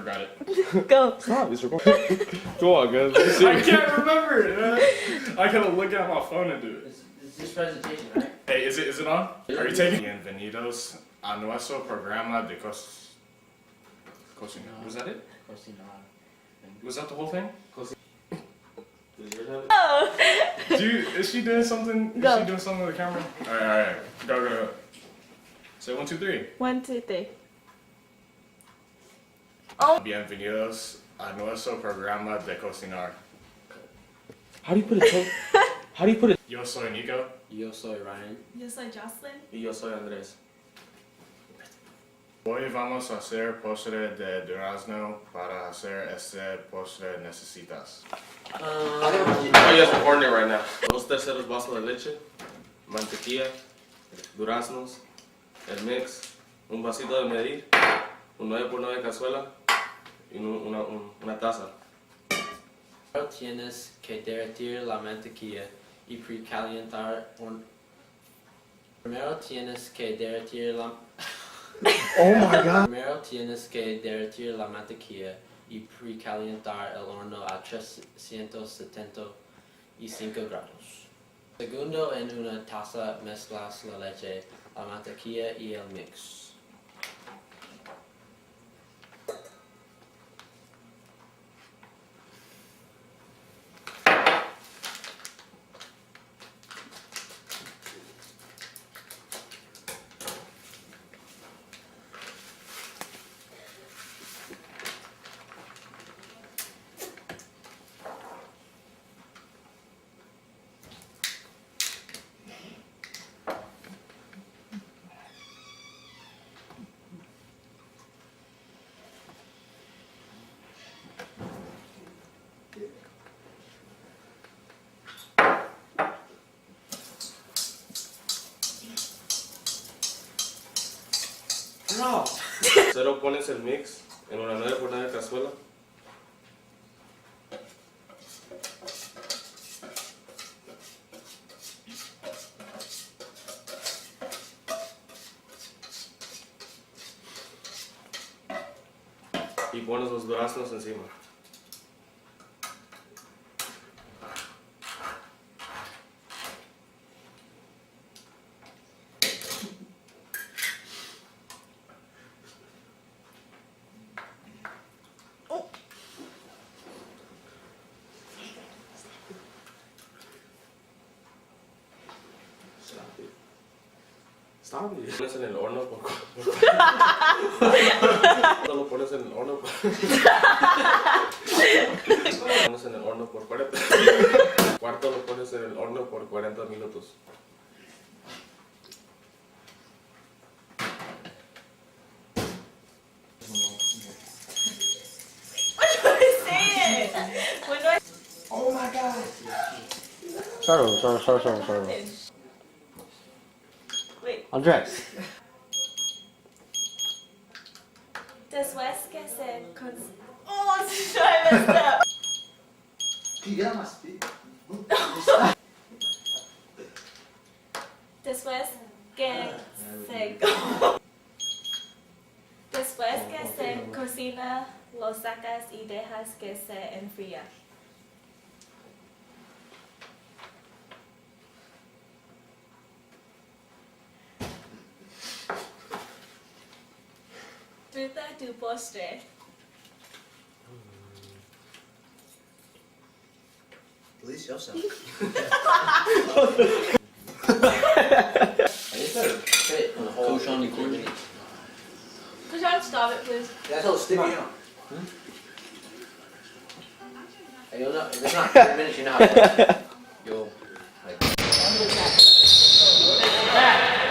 forgot it. Go. Stop, it's recording. Go on, guys. I can't remember it. I gotta look at my phone and do it. It's this presentation, right? Hey, is it on? Are you taking? Bienvenidos a nuestro programa de cocina. Was that it? Was that the whole thing? Oh. Dude, is she doing something? Go. Is she doing something with the camera? Alright. Go. Say 1, 2, 3. 1, 2, 3. Oh. Bienvenidos a nuestro programa de cocinar. How do you put it? How do you put it? Yo soy Nico. Yo soy Ryan. Yo soy Jocelyn. Y yo soy Andrés. Hoy vamos a hacer postre de durazno. Para hacer este postre necesitas Oh, yes, recording it right now. 2/3 vasos de leche, mantequilla, duraznos, el mix, un vasito de medir, un 9x9 cazuela y una taza. Primero tienes que derretir la mantequilla y precalentar Primero tienes que derretir la Oh my god. Primero tienes que derretir la mantequilla y precalentar el horno a 375 grados. Segundo, en una taza mezclas la leche, la mantequilla y el mix. No. Cero pones el mix en una 9x9 cazuela. Y pones los duraznos encima. Stop it. Pones en el horno por lo pones en el horno pones en el horno por 40 cuarto lo pones en el horno por 40 minutos. Oh my god. Sorry. Wait. Andres. Después que se Oh, I messed up. Después que se Después que se cocina, lo sacas y dejas que se enfría. Disfruta tu postre. Delicioso. Cochon equipment. Could you stop it, please? That's all sticky out. If it's not 10 minutes, you're not.